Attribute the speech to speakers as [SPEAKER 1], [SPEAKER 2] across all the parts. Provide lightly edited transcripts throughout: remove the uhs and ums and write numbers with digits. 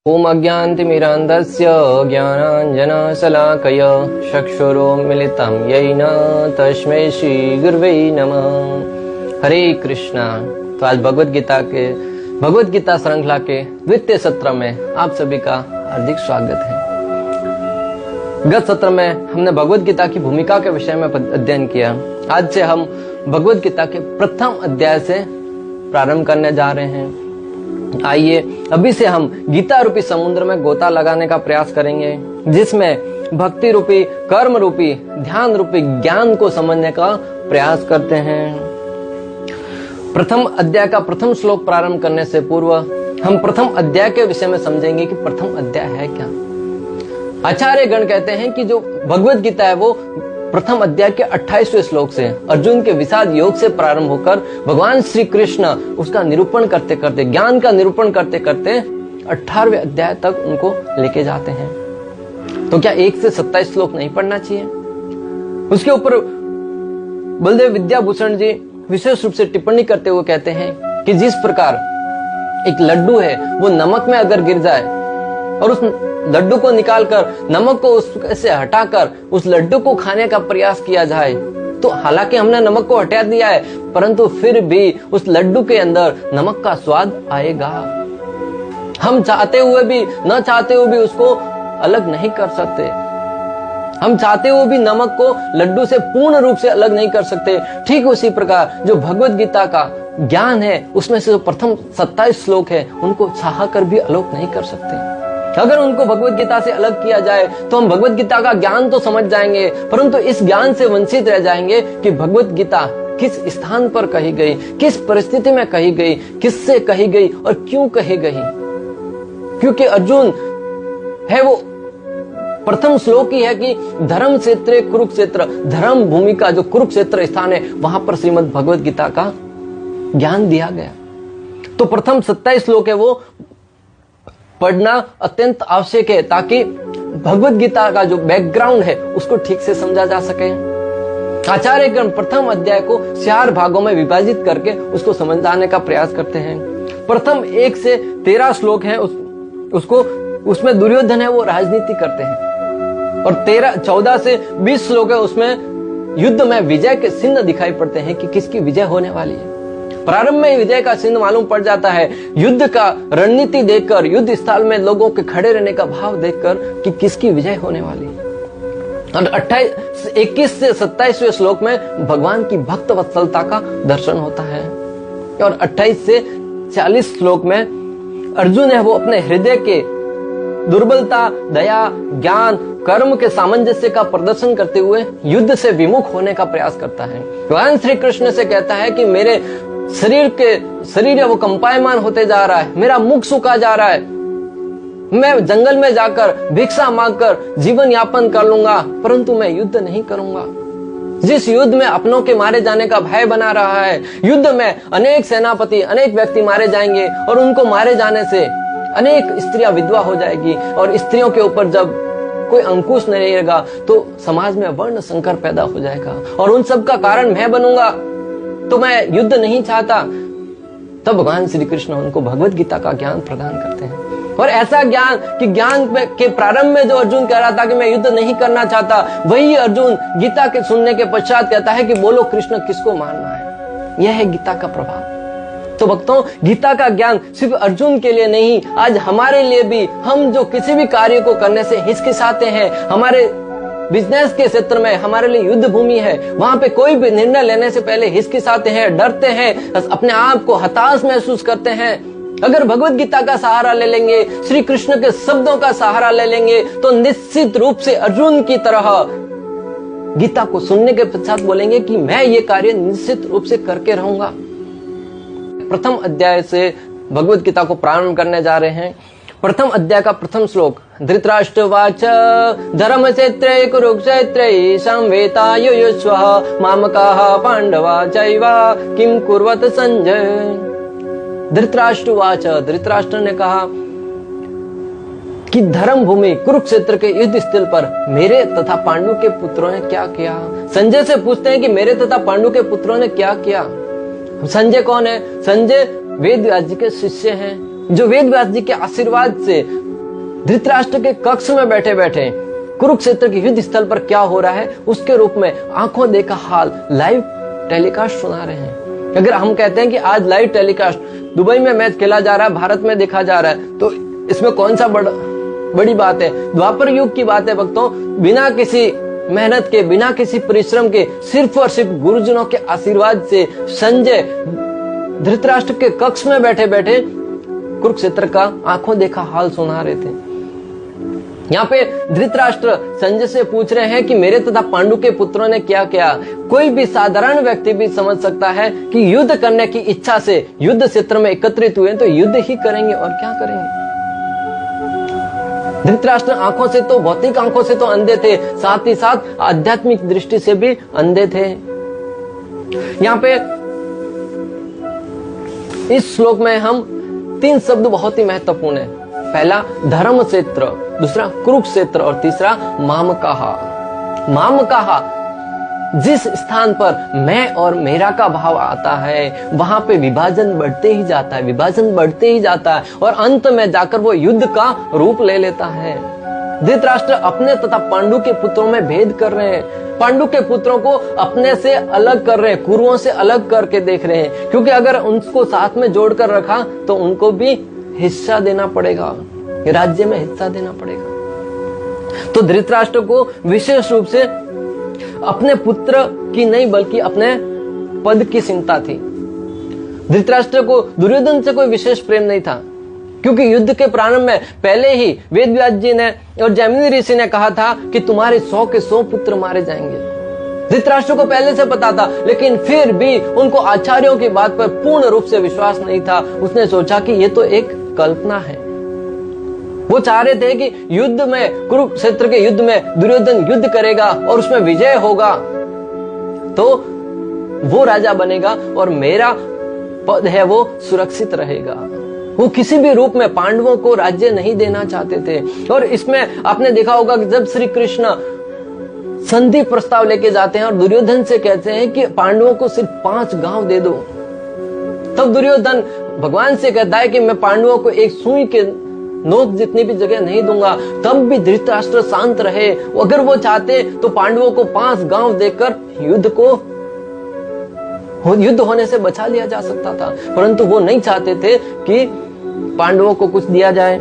[SPEAKER 1] ओम अज्ञानतिमिरान्धस्य ज्ञानाञ्जनशलाकया चक्षुरुन्मिलितं येन तस्मै श्री गुरुवे नमः। हरे कृष्णा। तो आज भगवद गीता श्रृंखला के द्वितीय सत्र में आप सभी का हार्दिक स्वागत है। गत सत्र में हमने भगवद गीता की भूमिका के विषय में अध्ययन किया। आज से हम भगवद गीता के प्रथम अध्याय से प्रारंभ करने जा रहे हैं। आइए अभी से हम गीता रूपी समुद्र में गोता लगाने का प्रयास करेंगे, जिसमें भक्ति रूपी, कर्म रूपी, ध्यान रूपी ज्ञान को समझने का प्रयास करते हैं। प्रथम अध्याय का प्रथम श्लोक प्रारंभ करने से पूर्व हम प्रथम अध्याय के विषय में समझेंगे कि प्रथम अध्याय है क्या। आचार्य गण कहते हैं कि जो भगवद गीता है वो प्रथम अध्याय के 28वें श्लोक से अर्जुन के विषाद योग से प्रारंभ होकर भगवान श्री कृष्ण उसका निरूपण करते करते, ज्ञान का निरूपण करते करते 18वें अध्याय तक उनको लेके जाते हैं। तो क्या 1 से 27 श्लोक नहीं पढ़ना चाहिए? उसके ऊपर बलदेव विद्याभूषण जी विशेष रूप से टिप्पणी करते हुए कहते हैं कि जिस प्रकार एक लड्डू है वो नमक में अगर गिर जाए और उस लड्डू को निकालकर नमक को उससे हटाकर उस लड्डू को खाने का प्रयास किया जाए, तो हालांकि हमने नमक को हटा दिया है, परंतु फिर भी उस लड्डू के अंदर नमक का स्वाद आएगा। हम चाहते हुए भी न चाहते हुए भी उसको अलग नहीं कर सकते। हम चाहते हुए भी नमक को लड्डू से पूर्ण रूप से अलग नहीं कर सकते। ठीक उसी प्रकार जो भगवद गीता का ज्ञान है उसमें से जो प्रथम 27 श्लोक है उनको चाह कर भी अलग नहीं कर सकते। अगर उनको भगवद गीता से अलग किया जाए तो हम भगवद गीता का ज्ञान तो समझ जाएंगे, परंतु इस ज्ञान से वंचित रह जाएंगे कि भगवद गीता किस स्थान पर कही गई, किस परिस्थिति में कही गई, किससे कही गई और क्यों कही गई। क्योंकि अर्जुन है वो प्रथम श्लोक ही है कि धर्म क्षेत्र कुरुक्षेत्र, धर्म भूमि का जो कुरुक्षेत्र स्थान है वहां पर श्रीमद् भगवद गीता का ज्ञान दिया गया। तो प्रथम 27 श्लोक है वो पढ़ना अत्यंत आवश्यक है ताकि भगवद गीता का जो बैकग्राउंड है उसको ठीक से समझा जा सके। आचार्य गण प्रथम अध्याय को 4 भागों में विभाजित करके उसको समझाने का प्रयास करते हैं। प्रथम 1 से 13 श्लोक है उसमें दुर्योधन है वो राजनीति करते हैं, और 14 से 20 श्लोक है उसमें युद्ध में विजय के चिन्ह दिखाई पड़ते हैं कि किसकी विजय होने वाली है। प्रारंभ में विजय का चिन्ह मालूम पड़ जाता है, युद्ध का रणनीति देखकर, युद्ध स्थल में लोगों के खड़े रहने का भाव देखकर कि किसकी विजय होने वाली है। और 21 से 27वें श्लोक में भगवान की भक्त वत्सलता का दर्शन होता है, और 28 से 40 श्लोक में अर्जुन है वो अपने हृदय के दुर्बलता, दया, ज्ञान, कर्म के सामंजस्य का प्रदर्शन करते हुए युद्ध से विमुख होने का प्रयास करता है। भगवान श्री कृष्ण से कहता है कि मेरे शरीर है वो कंपायमान होते जा रहा है, मेरा मुख सूखा जा रहा है, मैं जंगल में जाकर भिक्षा मांगकर जीवन यापन कर लूंगा, परंतु मैं युद्ध नहीं करूंगा। जिस युद्ध में अपनों के मारे जाने का भय बना रहा है, युद्ध में अनेक सेनापति, अनेक व्यक्ति मारे जाएंगे, और उनको मारे जाने से अनेक स्त्रियां विधवा हो जाएगी, और स्त्रियों के ऊपर जब कोई अंकुश नहीं रहेगा तो समाज में वर्ण संकर पैदा हो जाएगा, और उन सब का कारण मैं बनूंगा, तो मैं युद्ध नहीं चाहता। तब भगवान श्री कृष्ण उनको भगवद गीता का ज्ञान प्रदान करते हैं, और ऐसा ज्ञान कि ज्ञान के प्रारंभ में जो अर्जुन कह रहा था कि मैं युद्ध नहीं करना चाहता, वही अर्जुन गीता के सुनने के पश्चात कहता है कि बोलो कृष्ण किसको मारना है। यह है गीता का प्रभाव। तो भक्तों, गीता का ज्ञान सिर्फ अर्जुन के लिए नहीं, आज हमारे लिए भी, हम जो किसी भी कार्य को करने से हिचकिचाते हैं, हमारे बिजनेस के क्षेत्र में हमारे लिए युद्ध भूमि है, वहां पे कोई भी निर्णय लेने से पहले हिचकिचाते हैं, डरते हैं, अपने आप को हताश महसूस करते हैं। अगर भगवद गीता का सहारा ले लेंगे, श्री कृष्ण के शब्दों का सहारा ले लेंगे, तो निश्चित रूप से अर्जुन की तरह गीता को सुनने के पश्चात बोलेंगे कि मैं ये कार्य निश्चित रूप से करके रहूंगा। प्रथम अध्याय से भगवद गीता को प्रारंभ करने जा रहे हैं। प्रथम अध्याय का प्रथम श्लोक, धृतराष्ट्रवाच धर्म क्षेत्रे कुरुक्षेत्रे संवेतायुयुष्वः मामकाः पांडवा चैव किम कुर्वत संजय। धृतराष्ट्रवाच, धृतराष्ट्र ने कहा कि धर्म भूमि कुरुक्षेत्र के युद्ध स्थल पर मेरे तथा पांडु के पुत्रों ने क्या किया। संजय से पूछते हैं कि मेरे तथा पांडु के पुत्रों ने क्या किया। संजय कौन है? संजय वेद व्यास जी के शिष्य हैं, जो वेद व्यास जी के आशीर्वाद से धृतराष्ट्र के कक्ष में बैठे बैठे कुरुक्षेत्र के युद्ध स्थल पर क्या हो रहा है उसके रूप में आंखों देखा हाल लाइव टेलीकास्ट सुना रहे हैं। अगर हम कहते हैं कि आज लाइव टेलीकास्ट दुबई में मैच खेला जा रहा है, भारत में देखा जा रहा है, तो इसमें कौन सा बड़ी बात है? द्वापर युग की बात है भक्तों। बिना किसी मेहनत के, बिना किसी परिश्रम के, सिर्फ और सिर्फ गुरुजनों के आशीर्वाद से संजय धृतराष्ट्र के कक्ष में बैठे बैठे कुरुक्षेत्र का आंखों देखा हाल सुना रहे थे। यहाँ पे धृतराष्ट्र संजय से पूछ रहे हैं कि मेरे तथा पांडु के पुत्रों ने क्या किया। कोई भी साधारण व्यक्ति भी समझ सकता है कि युद्ध करने की इच्छा से युद्ध क्षेत्र में एकत्रित हुए तो युद्ध ही करेंगे और क्या करेंगे। धृतराष्ट्र आंखों से तो, भौतिक आंखों से तो अंधे थे, साथ ही साथ आध्यात्मिक दृष्टि से भी अंधे थे। यहाँ पे इस श्लोक में हम 3 शब्द बहुत ही महत्वपूर्ण है। पहला धर्म क्षेत्र, दूसरा कुरुक्षेत्र और तीसरा मामकाहा। मामकाहा, जिस स्थान पर मैं और मेरा का भाव आता है वहां पे विभाजन बढ़ते ही जाता है, विभाजन बढ़ते ही जाता है और अंत में जाकर वो युद्ध का रूप ले लेता है। धृतराष्ट्र अपने तथा पांडु के पुत्रों में भेद कर रहे हैं, पांडु के पुत्रों को अपने से अलग कर रहे हैं, कुरुओं से अलग करके देख रहे हैं, क्योंकि अगर उनको साथ में जोड़कर रखा तो उनको भी हिस्सा देना पड़ेगा, राज्य में हिस्सा देना पड़ेगा। तो धृतराष्ट्र को विशेष रूप से अपने पुत्र की नहीं बल्कि अपने पद की चिंता थी। धृतराष्ट्र को दुर्योधन से कोई विशेष प्रेम नहीं था, क्योंकि युद्ध के प्रारंभ में पहले ही वेदव्यास जी ने और जैमिनी ऋषि ने कहा था कि तुम्हारे 100 के 100 पुत्र मारे जाएंगे। धृतराष्ट्र को पहले से पता था, लेकिन फिर भी उनको आचार्यों की बात पर पूर्ण रूप से विश्वास नहीं था। उसने सोचा कि ये तो एक कल्पना है। वो चाह रहे थे कि युद्ध में, कुरुक्षेत्र के युद्ध में दुर्योधन युद्ध करेगा और उसमें विजय होगा तो वो राजा बनेगा और मेरा पद है वो सुरक्षित रहेगा। वो किसी भी रूप में पांडवों को राज्य नहीं देना चाहते थे। और इसमें आपने देखा होगा कि जब श्री कृष्ण संधि प्रस्ताव लेके जाते हैं और दुर्योधन से कहते हैं कि पांडवों को सिर्फ 5 गांव दे दो, तब दुर्योधन भगवान से कहता है कि मैं पांडवों को एक सुई के नोक जितनी भी जगह नहीं दूंगा। तब भी धृतराष्ट्र शांत रहे। अगर वो चाहते तो पांडवों को 5 गांव देकर युद्ध होने से बचा लिया जा सकता था, परंतु वो नहीं चाहते थे कि पांडवों को कुछ दिया जाए।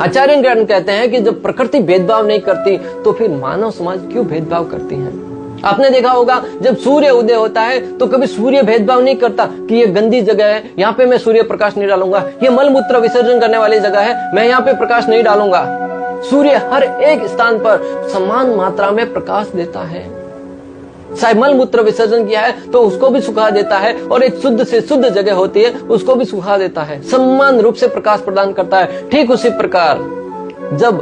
[SPEAKER 1] आचार्यगण कहते हैं कि जब प्रकृति भेदभाव नहीं करती तो फिर मानव समाज क्यों भेदभाव करती है। आपने देखा होगा जब सूर्य उदय होता है तो कभी सूर्य भेदभाव नहीं करता कि ये गंदी जगह है, यहाँ पे मैं सूर्य प्रकाश नहीं डालूंगा, ये मलमूत्र विसर्जन करने वाली जगह है, मैं यहाँ पे प्रकाश नहीं डालूंगा। सूर्य हर एक स्थान पर समान मात्रा में प्रकाश देता है। चाहे मलमूत्र विसर्जन किया है तो उसको भी सुखा देता है, और एक शुद्ध से शुद्ध जगह होती है उसको भी सुखा देता है, समान रूप से प्रकाश प्रदान करता है। ठीक उसी प्रकार जब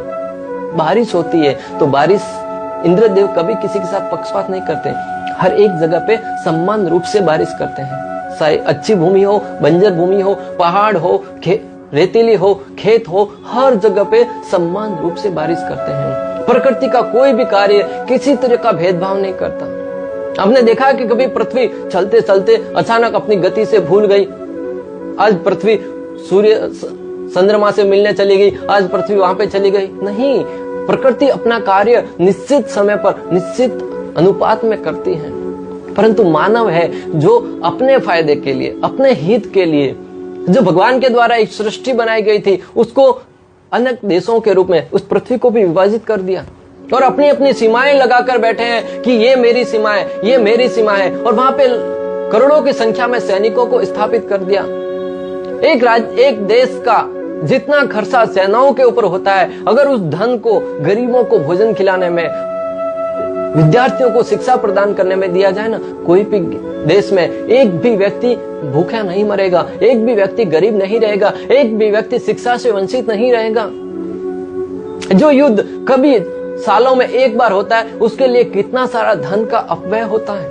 [SPEAKER 1] बारिश होती है तो बारिश, इंद्रदेव कभी किसी के साथ पक्षपात नहीं करते, हर एक जगह पे समान रूप से बारिश करते हैं। चाहे अच्छी भूमि हो, बंजर भूमि हो, पहाड़ हो, रेतीली हो, खेत हो, हर जगह पे समान रूप से बारिश करते हैं। प्रकृति का कोई भी कार्य किसी तरह का भेदभाव नहीं करता। हमने देखा कि कभी पृथ्वी चलते चलते अचानक अपनी गति से भूल गई, आज पृथ्वी सूर्य चंद्रमा से मिलने चली गई, आज पृथ्वी वहां पे चली गई। नहीं, प्रकृति अपना कार्य निश्चित समय पर निश्चित अनुपात में करती है, परंतु मानव है जो अपने फायदे के लिए, अपने हित के लिए, जो भगवान के द्वारा एक सृष्टि बनाई गई थी उसको अनेक देशों के रूप में उस पृथ्वी को भी विभाजित कर दिया और अपनी अपनी सीमाएं लगाकर बैठे हैं कि ये मेरी सीमा है, ये मेरी सीमा है, और वहां पे करोड़ों की संख्या में सैनिकों को स्थापित कर दिया। एक देश का जितना खर्चा सेनाओं के ऊपर होता है, अगर उस धन को गरीबों को भोजन खिलाने में, विद्यार्थियों को शिक्षा प्रदान करने में दिया जाए ना, कोई भी देश में एक भी व्यक्ति भूखा नहीं मरेगा, एक भी व्यक्ति गरीब नहीं रहेगा, एक भी व्यक्ति शिक्षा से वंचित नहीं रहेगा। जो युद्ध कभी सालों में एक बार होता है उसके लिए कितना सारा धन का अपव्यय होता है,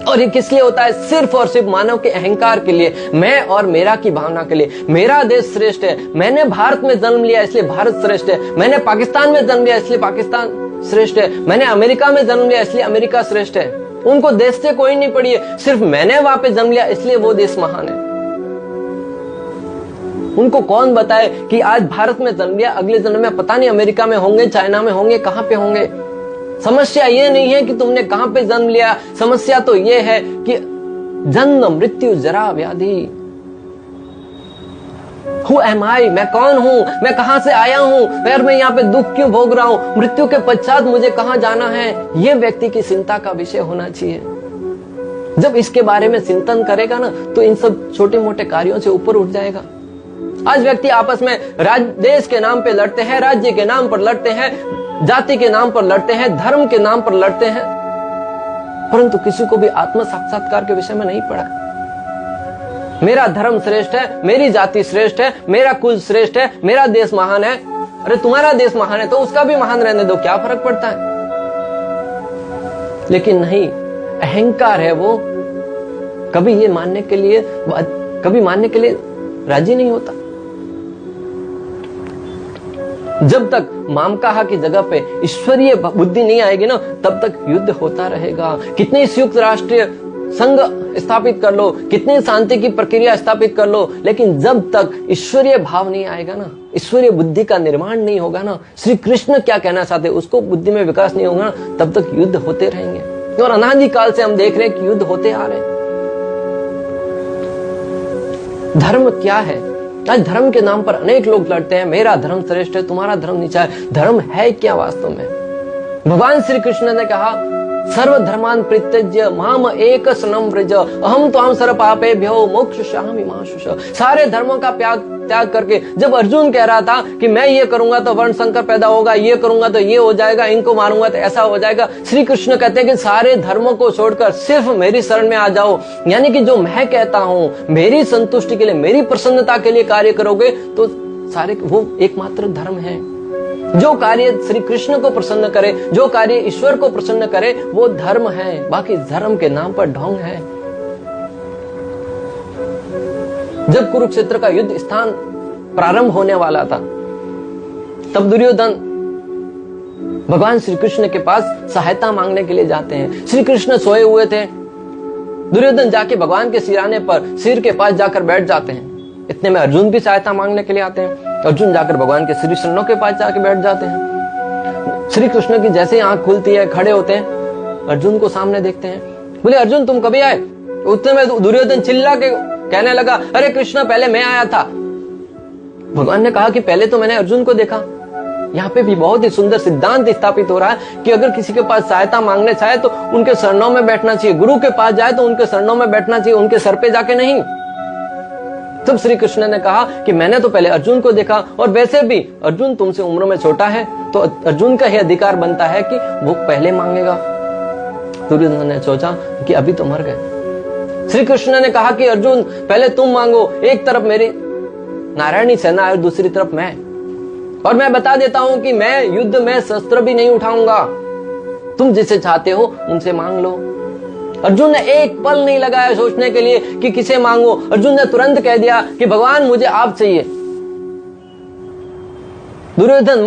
[SPEAKER 1] और ये किस लिए होता है? सिर्फ और सिर्फ मानव के अहंकार के लिए, मैं और मेरा की भावना के लिए। मेरा देश श्रेष्ठ है, मैंने भारत में जन्म लिया इसलिए भारत श्रेष्ठ है, मैंने पाकिस्तान में जन्म लिया इसलिए पाकिस्तान श्रेष्ठ है, मैंने अमेरिका में जन्म लिया इसलिए अमेरिका श्रेष्ठ है। उनको देश से कोई नहीं पड़ी है, सिर्फ मैंने वहां पे जन्म लिया इसलिए वो देश महान है। उनको कौन बताए कि आज भारत में जन्म लिया, अगले जन्म में पता नहीं अमेरिका में होंगे, चाइना में होंगे, कहां पे होंगे। समस्या ये नहीं है कि तुमने कहां पे जन्म लिया, समस्या तो ये है कि जन्म मृत्यु जरा व्याधि। Who am I? मैं कौन हूं, मैं कहां से आया हूं, फिर मैं यहाँ पे दुख क्यों भोग रहा हूं, मृत्यु के पश्चात मुझे कहां जाना है, यह व्यक्ति की चिंता का विषय होना चाहिए। जब इसके बारे में चिंतन करेगा ना तो इन सब छोटे मोटे कार्यों से ऊपर उठ जाएगा। आज व्यक्ति आपस में देश के नाम पे लड़ते हैं, राज्य के नाम पर लड़ते हैं, जाति के नाम पर लड़ते हैं, धर्म के नाम पर लड़ते हैं, परंतु किसी को भी आत्म साक्षात्कार के विषय में नहीं पड़ा। मेरा धर्म श्रेष्ठ है, मेरी जाति श्रेष्ठ है, मेरा कुल श्रेष्ठ है, मेरा देश महान है। अरे तुम्हारा देश महान है तो उसका भी महान रहने दो, क्या फर्क पड़ता है। लेकिन नहीं, अहंकार है वो कभी ये मानने के लिए राजी नहीं होता। जब तक मामकाहा की जगह पे ईश्वरीय बुद्धि नहीं आएगी ना, तब तक युद्ध होता रहेगा। कितनी संयुक्त राष्ट्रीय संघ स्थापित कर लो, कितनी शांति की प्रक्रिया स्थापित कर लो, लेकिन जब तक ईश्वरीय भाव नहीं आएगा ना, ईश्वरीय बुद्धि का निर्माण नहीं होगा ना, श्री कृष्ण क्या कहना चाहते उसको बुद्धि में विकास नहीं होगा ना, तब तक युद्ध होते रहेंगे। और अनादि काल से हम देख रहे हैं कि युद्ध होते आ रहे हैं। धर्म क्या है? आज धर्म के नाम पर अनेक लोग लड़ते हैं, मेरा धर्म श्रेष्ठ है, तुम्हारा धर्म नीचा है। धर्म है क्या वास्तव में? भगवान श्री कृष्ण ने कहा सर्व धर्मान परित्यज्य माम एक शरणं व्रज अहम त्वां सर्व पापेभ्यो मोक्षयिष्यामि मा शुचः। सारे धर्मों का त्याग करके जब अर्जुन कह रहा था कि मैं ये करूंगा तो वर्ण संकर पैदा होगा, ये करूंगा तो ये हो जाएगा, इनको मारूंगा तो ऐसा हो जाएगा, श्री कृष्ण कहते हैं कि सारे धर्मों को छोड़कर सिर्फ मेरी शरण में आ जाओ। यानी कि जो मैं कहता हूं, मेरी संतुष्टि के लिए, मेरी प्रसन्नता के लिए कार्य करोगे तो सारे वो एकमात्र धर्म है। जो कार्य श्री कृष्ण को प्रसन्न करे, जो कार्य ईश्वर को प्रसन्न करे, वो धर्म है। बाकी धर्म के नाम पर ढोंग है। जब कुरुक्षेत्र का युद्ध स्थान प्रारंभ होने वाला था, तब दुर्योधन भगवान श्री कृष्ण के पास सहायता मांगने के लिए जाते हैं। श्री कृष्ण सोए हुए थे, दुर्योधन जाके भगवान के सिराने पर सिर के पास जाकर बैठ जाते हैं। इतने में अर्जुन भी सहायता मांगने के लिए आते हैं। अर्जुन जाकर भगवान के श्री चरणों के पास जाके बैठ जाते हैं। श्री कृष्ण की जैसे ही आंख खुलती है, खड़े होते हैं, अर्जुन को सामने देखते हैं। बोले अर्जुन तुम कभी आए? उतने में दुर्योधन चिल्ला के कहने लगा, अरे कृष्ण पहले मैं आया था। भगवान ने कहा कि पहले तो मैंने अर्जुन को देखा। यहाँ पे भी बहुत ही सुंदर सिद्धांत स्थापित हो रहा है कि अगर किसी के पास सहायता मांगने चाहे तो उनके चरणों में बैठना चाहिए। गुरु के पास जाए तो उनके चरणों में बैठना चाहिए, उनके सर पे जाके नहीं। तब श्री कृष्ण ने कहा कि मैंने तो पहले अर्जुन को देखा, और वैसे भी अर्जुन तुमसे उम्र में छोटा है तो अर्जुन का ही अधिकार बनता है कि वो पहले मांगेगा। दुर्योधन ने सोचा कि अभी तो मर गए। श्री कृष्ण ने कहा कि अर्जुन पहले तुम मांगो, एक तरफ मेरी नारायणी सेना है और दूसरी तरफ मैं, और मैं बता देता हूं कि मैं युद्ध में शस्त्र भी नहीं उठाऊंगा, तुम जिसे चाहते हो उनसे मांग लो। अर्जुन ने एक पल नहीं लगाया सोचने के लिए कि किसे मांगो। अर्जुन ने तुरंत कह दिया कि भगवान मुझे आप चाहिए। दुर्योधन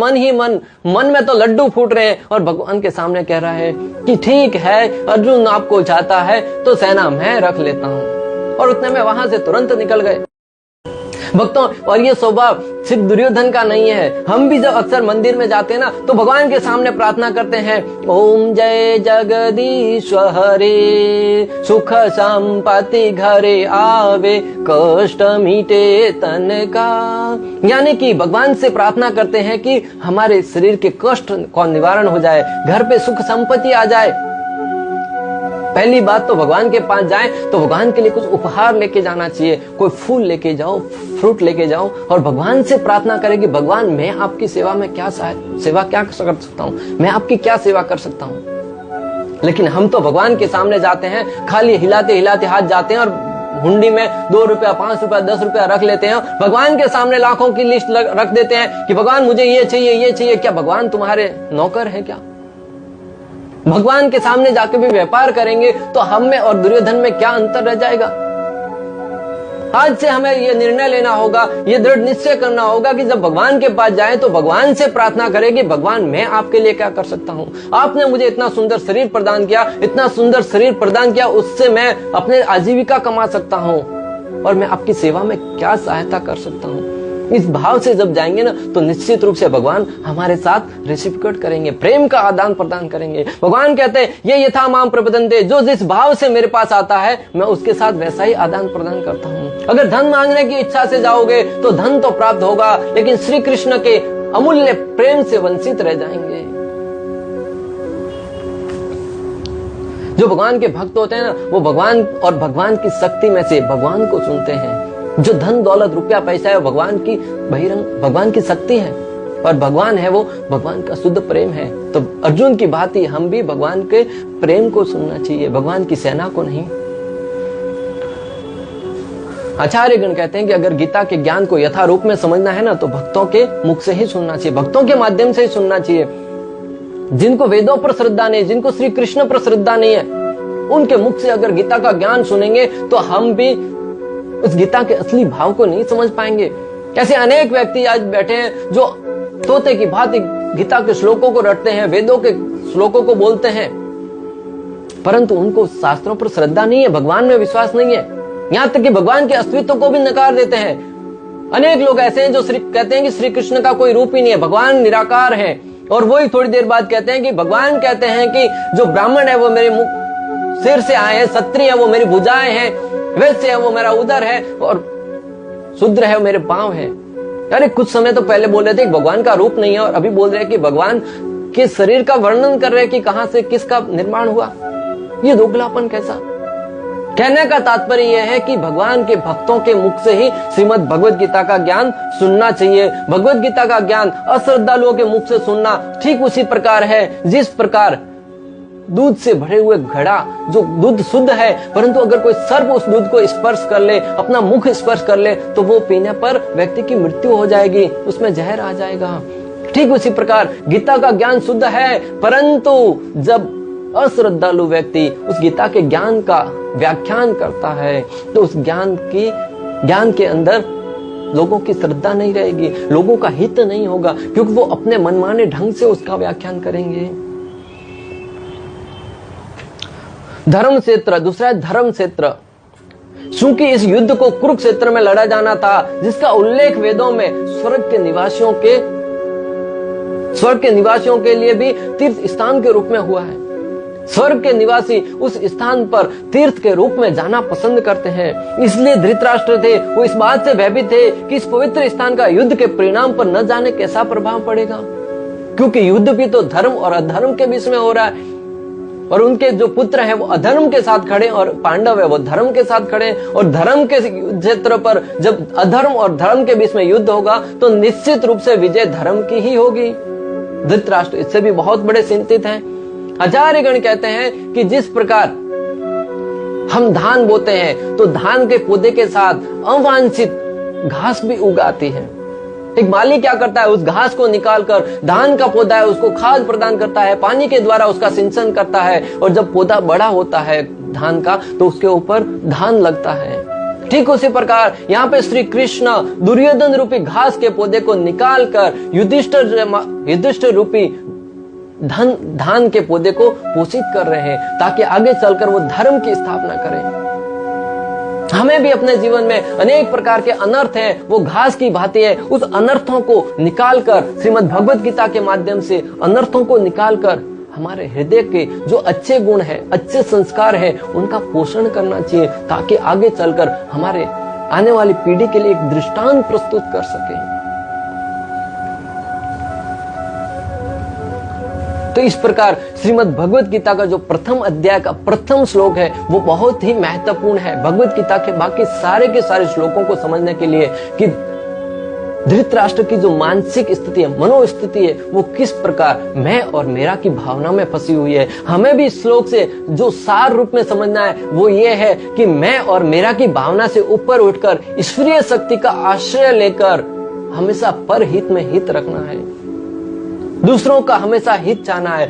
[SPEAKER 1] मन में तो लड्डू फूट रहे हैं और भगवान के सामने कह रहा है कि ठीक है, अर्जुन आपको चाहता है तो सेना मैं रख लेता हूं। और उतने में वहां से तुरंत निकल गए भक्तों। और ये स्वभाव सिर्फ दुर्योधन का नहीं है। हम भी जब अक्सर मंदिर में जाते हैं ना, तो भगवान के सामने प्रार्थना करते हैं, ओम जय जगदीश हरे, सुख संपत्ति घरे आवे, कष्ट मिटे तन का। यानी कि भगवान से प्रार्थना करते हैं कि हमारे शरीर के कष्ट का निवारण हो जाए, घर पे सुख संपत्ति आ जाए। पहली बात तो भगवान के पास जाए तो भगवान के लिए कुछ उपहार लेके जाना चाहिए। कोई फूल लेके जाओ, फ्रूट लेके जाओ, और भगवान से प्रार्थना करें कि भगवान मैं आपकी सेवा में क्या कर सकता हूँ, मैं आपकी क्या सेवा कर सकता हूँ। लेकिन हम तो भगवान के सामने जाते हैं, खाली हिलाते हिलाते हाथ जाते हैं और हुंडी में 2 रुपया, 5 रुपया, 10 रुपया रख लेते हैं। भगवान के सामने लाखों की लिस्ट रख देते हैं कि भगवान मुझे ये चाहिए, ये चाहिए। क्या भगवान तुम्हारे नौकर है क्या? भगवान के सामने जाके भी व्यापार करेंगे तो हम में और दुर्योधन में क्या अंतर रह जाएगा? आज से हमें यह निर्णय लेना होगा, यह दृढ़ निश्चय करना होगा कि जब भगवान के पास जाए तो भगवान से प्रार्थना करें कि भगवान मैं आपके लिए क्या कर सकता हूं। आपने मुझे इतना सुंदर शरीर प्रदान किया, इतना सुंदर शरीर प्रदान किया, उससे मैं अपने आजीविका कमा सकता हूं, और मैं आपकी सेवा में क्या सहायता कर सकता हूं। इस भाव से जब जाएंगे ना तो निश्चित रूप से भगवान हमारे साथ रेसिप्रोकेट करेंगे, प्रेम का आदान प्रदान करेंगे। भगवान कहते हैं ये यथा माम प्रपद्यन्ते, जो जिस भाव से मेरे पास आता है मैं उसके साथ वैसा ही आदान प्रदान करता हूं। अगर धन मांगने की इच्छा से जाओगे तो धन तो प्राप्त होगा, लेकिन श्री कृष्ण के अमूल्य प्रेम से वंचित रह जाएंगे। जो भगवान के भक्त होते हैं ना, वो भगवान और भगवान की शक्ति में से भगवान को चुनते हैं। जो धन दौलत रुपया पैसा है वो भगवान की बहिरंग भगवान की शक्ति है, और भगवान है वो भगवान का शुद्ध प्रेम है। तो अर्जुन की भांति हम भी भगवान के प्रेम को सुनना चाहिए, भगवान की सेना को नहीं। आचार्यगण कहते हैं कि अगर गीता के ज्ञान को यथा रूप में समझना है ना तो भक्तों के मुख से ही सुनना चाहिए, भक्तों के माध्यम से ही सुनना चाहिए। जिनको वेदों पर श्रद्धा नहीं, जिनको श्री कृष्ण पर श्रद्धा नहीं है, उनके मुख से अगर गीता का ज्ञान सुनेंगे तो हम भी उस गीता के असली भाव को नहीं समझ पाएंगे। ऐसे अनेक व्यक्ति आज बैठे हैं जो तोते की भांति गीता के श्लोकों को रटते हैं, वेदों के श्लोकों को बोलते हैं, परंतु उनको शास्त्रों पर श्रद्धा नहीं है, भगवान में विश्वास नहीं है, यहां तक कि भगवान के अस्तित्व को भी नकार देते हैं। अनेक लोग ऐसे हैं जो कहते हैं कि श्री कृष्ण का कोई रूप ही नहीं है, भगवान निराकार है, और वही थोड़ी देर बाद कहते हैं कि भगवान कहते हैं कि जो ब्राह्मण है वो मेरे मुख सिर से आए हैं, क्षत्रिय है वो मेरी भुजाएं हैं, वैश्य है वो मेरा उदर है, और शूद्र है वो मेरे पांव है। अरे कुछ समय तो पहले बोल रहे थे कि भगवान का रूप नहीं है, और अभी बोल रहे हैं कि भगवान के शरीर का वर्णन कर रहे हैं कि कहां से किसका निर्माण हुआ। ये दोगलापन कैसा? कहने का तात्पर्य यह है कि भगवान के भक्तों के मुख से ही श्रीमद् भगवद गीता का ज्ञान सुनना चाहिए। भगवद गीता का ज्ञान अश्रद्धालुओं के मुख से सुनना ठीक उसी प्रकार है जिस प्रकार दूध से भरे हुए घड़ा, जो दूध शुद्ध है, परंतु अगर कोई सर्प उस दूध को स्पर्श कर ले, अपना मुख स्पर्श कर ले, तो वो पीने पर व्यक्ति की मृत्यु हो जाएगी, उसमें जहर आ जाएगा। ठीक उसी प्रकार गीता का ज्ञान शुद्ध है, परंतु जब अश्रद्धालु व्यक्ति उस गीता के ज्ञान का व्याख्यान करता है तो उस ज्ञान के अंदर लोगों की श्रद्धा नहीं रहेगी, लोगों का हित नहीं होगा, क्योंकि वो अपने मनमाने ढंग से उसका व्याख्यान करेंगे। धर्म क्षेत्र, दूसरा है धर्म क्षेत्र। चूंकि इस युद्ध को कुरुक्षेत्र में लड़ा जाना था, जिसका उल्लेख वेदों में स्वर्ग के निवासियों के लिए भी तीर्थ स्थान के रूप में हुआ है। स्वर्ग के निवासी उस स्थान पर तीर्थ के रूप में जाना पसंद करते हैं। इसलिए धृतराष्ट्र थे, वो इस बात से भयभीत थे कि इस पवित्र स्थान का युद्ध के परिणाम पर न जाने कैसा प्रभाव पड़ेगा, क्योंकि युद्ध भी तो धर्म और अधर्म के बीच में हो रहा है, और उनके जो पुत्र हैं वो अधर्म के साथ खड़े और पांडव है वो धर्म के साथ खड़े, और धर्म के क्षेत्र पर जब अधर्म और धर्म के बीच में युद्ध होगा तो निश्चित रूप से विजय धर्म की ही होगी। धृतराष्ट्र इससे भी बहुत बड़े चिंतित हैं। आचार्यगण कहते हैं कि जिस प्रकार हम धान बोते हैं तो धान के पौधे के साथ अवांछित घास भी उगाती है। एक माली क्या करता है, उस घास को निकालकर धान का पौधा है उसको खाद प्रदान करता है, पानी के द्वारा उसका सिंचन करता है, और जब पौधा बड़ा होता है धान का तो उसके ऊपर धान लगता है। ठीक उसी प्रकार यहाँ पे श्री कृष्ण दुर्योधन रूपी घास के पौधे को निकालकर युधिष्ठिर रूपी धान के पौधे को पोषित कर रहे हैं, ताकि आगे चलकर वो धर्म की स्थापना करें। हमें भी अपने जीवन में अनेक प्रकार के अनर्थ हैं, वो घास की भांति है, उस अनर्थों को निकालकर श्रीमद् भगवद गीता के माध्यम से अनर्थों को निकालकर हमारे हृदय के जो अच्छे गुण हैं, अच्छे संस्कार हैं, उनका पोषण करना चाहिए, ताकि आगे चलकर हमारे आने वाली पीढ़ी के लिए एक दृष्टांत प्रस्तुत कर सके। तो इस प्रकार श्रीमद् भगवद गीता का जो प्रथम अध्याय का प्रथम श्लोक है वो बहुत ही महत्वपूर्ण है भगवद गीता के बाकी सारे के सारे श्लोकों को समझने के लिए, कि धृतराष्ट्र की जो मानसिक स्थिति है, मनोस्थिति है, वो किस प्रकार मैं और मेरा की भावना में फंसी हुई है। हमें भी श्लोक से जो सार रूप में समझना है वो ये है कि मैं और मेरा की भावना से ऊपर उठकर ईश्वरीय शक्ति का आश्रय लेकर हमेशा परहित में हित रखना है, दूसरों का हमेशा हित चाहना है।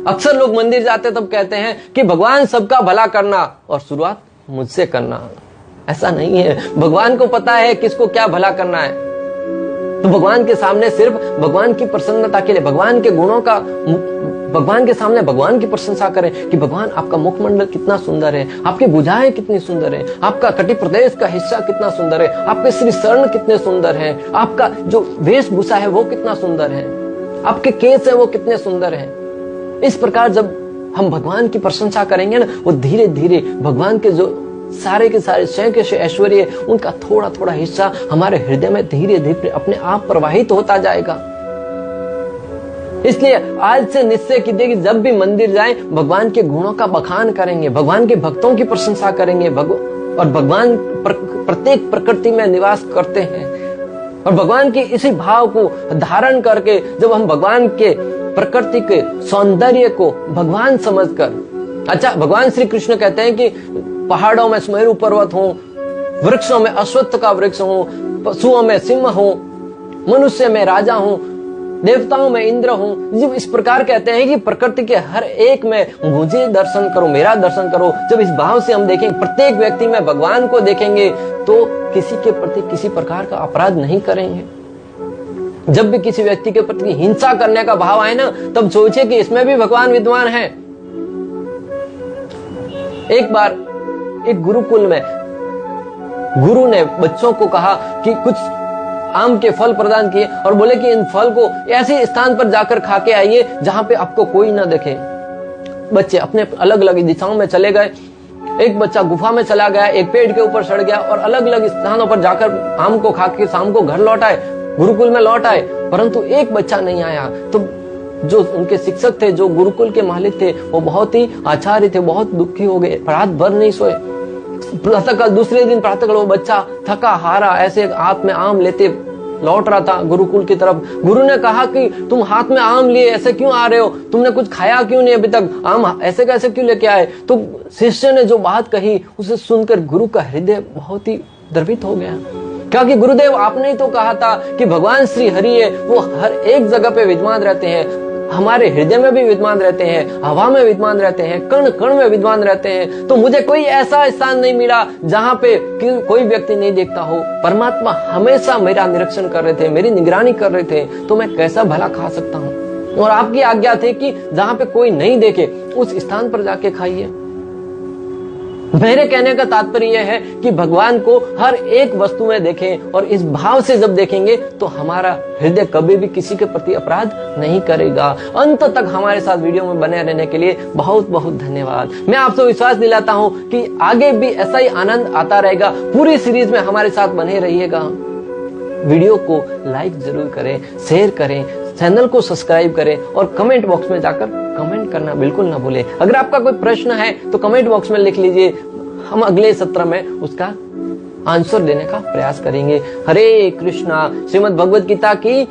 [SPEAKER 1] अक्सर लोग मंदिर जाते तब कहते हैं कि भगवान सबका भला करना और शुरुआत मुझसे करना। ऐसा नहीं है, भगवान को पता है किसको क्या भला करना है। तो भगवान के सामने सिर्फ भगवान की प्रसन्नता के लिए, भगवान के गुणों का भगवान के सामने भगवान की प्रशंसा करें कि भगवान आपका मुखमंडल कितना सुंदर है, आपकी भुजाएं कितनी सुंदर है, आपका कटी प्रदेश का हिस्सा कितना सुंदर है, आपके श्री शरण कितने सुंदर है, आपका जो वेशभूषा है वो कितना सुंदर है, आपके केस है वो कितने सुंदर है। इस प्रकार जब हम भगवान की प्रशंसा करेंगे ना, वो धीरे धीरे भगवान के जो सारे के सारे स्वयं के ऐश्वर्य उनका थोड़ा थोड़ा हिस्सा हमारे हृदय में धीरे धीरे अपने आप प्रवाहित होता जाएगा। इसलिए आज से निश्चय कीजिए कि जब भी मंदिर जाएं, भगवान के गुणों का बखान करेंगे, भगवान के भक्तों की प्रशंसा करेंगे। और भगवान प्रत्येक प्रकृति में निवास करते हैं, और भगवान के इसी भाव को धारण करके जब हम भगवान के प्रकृति के सौंदर्य को भगवान समझकर, अच्छा भगवान श्री कृष्ण कहते हैं कि पहाड़ों में सुमेरु पर्वत हो, वृक्षों में अश्वत्थ का वृक्ष हो, पशुओं में सिंह हो, मनुष्य में राजा हो, देवताओं में इंद्र हो, जब इस प्रकार कहते हैं कि प्रकृति के हर एक में मुझे दर्शन करो, मेरा दर्शन करो, जब इस भाव से हम देखेंगे, प्रत्येक व्यक्ति में भगवान को देखेंगे, तो किसी के प्रति किसी प्रकार का अपराध नहीं करेंगे। जब भी किसी व्यक्ति के प्रति हिंसा करने का भाव आए ना, तब सोचिए कि इसमें भी भगवान विद्वान है। एक बार एक गुरुकुल में गुरु ने बच्चों को कहा कि कुछ आम के फल प्रदान किए और बोले कि इन फल को ऐसे स्थान पर जाकर खा के आइए जहां पे आपको कोई ना देखे। बच्चे अपने अलग अलग दिशाओं में चले गए। एक बच्चा गुफा में चला गया, एक पेड़ के ऊपर चढ़ गया और अलग अलग स्थानों पर जाकर आम को खा के शाम को घर लौट आए, गुरुकुल में लौट आए, परंतु एक बच्चा नहीं आया। तो जो उनके शिक्षक थे, जो गुरुकुल के मालिक थे, वो बहुत ही आचार्य थे, बहुत दुखी हो गए, रात भर नहीं सोए। प्रातःकाल दूसरे दिन प्रातःकाल वो बच्चा थका हारा ऐसे हाथ में आम लेते लौट रहा था गुरुकुल की तरफ। गुरु ने कहा कि तुम हाथ में आम लिए ऐसे क्यों आ रहे हो, तुमने कुछ खाया क्यों नहीं अभी तक, आम ऐसे कैसे क्यों लेके आए। तो शिष्य ने जो बात कही उसे सुनकर गुरु का हृदय बहुत ही द्रवित हो गया, क्योंकि गुरुदेव आपने ही तो कहा था कि भगवान श्री हरि है, वो हर एक जगह पे विद्यमान रहते हैं, हमारे हृदय में भी विद्यमान रहते हैं, हवा में विद्यमान रहते हैं, कण कण में विद्यमान रहते हैं। तो मुझे कोई ऐसा स्थान नहीं मिला जहां पे कोई व्यक्ति नहीं देखता हो। परमात्मा हमेशा मेरा निरीक्षण कर रहे थे, मेरी निगरानी कर रहे थे, तो मैं कैसा भला खा सकता हूँ। और आपकी आज्ञा थी कि जहां पे कोई नहीं देखे उस स्थान पर जाके खाइए। मेरे कहने का तात्पर्य यह है कि भगवान को हर एक वस्तु में देखें, और इस भाव से जब देखेंगे तो हमारा हृदय कभी भी किसी के प्रति अपराध नहीं करेगा। अंत तक हमारे साथ वीडियो में बने रहने के लिए बहुत बहुत धन्यवाद। मैं आपसे विश्वास दिलाता हूं कि आगे भी ऐसा ही आनंद आता रहेगा। पूरी सीरीज में हमारे साथ बने रहिएगा। वीडियो को लाइक जरूर करें, शेयर करें, चैनल को सब्सक्राइब करें और कमेंट बॉक्स में जाकर कमेंट करना बिल्कुल ना भूलें। अगर आपका कोई प्रश्न है तो कमेंट बॉक्स में लिख लीजिए, हम अगले सत्र में उसका आंसर देने का प्रयास करेंगे। हरे कृष्णा। श्रीमद् भगवद गीता की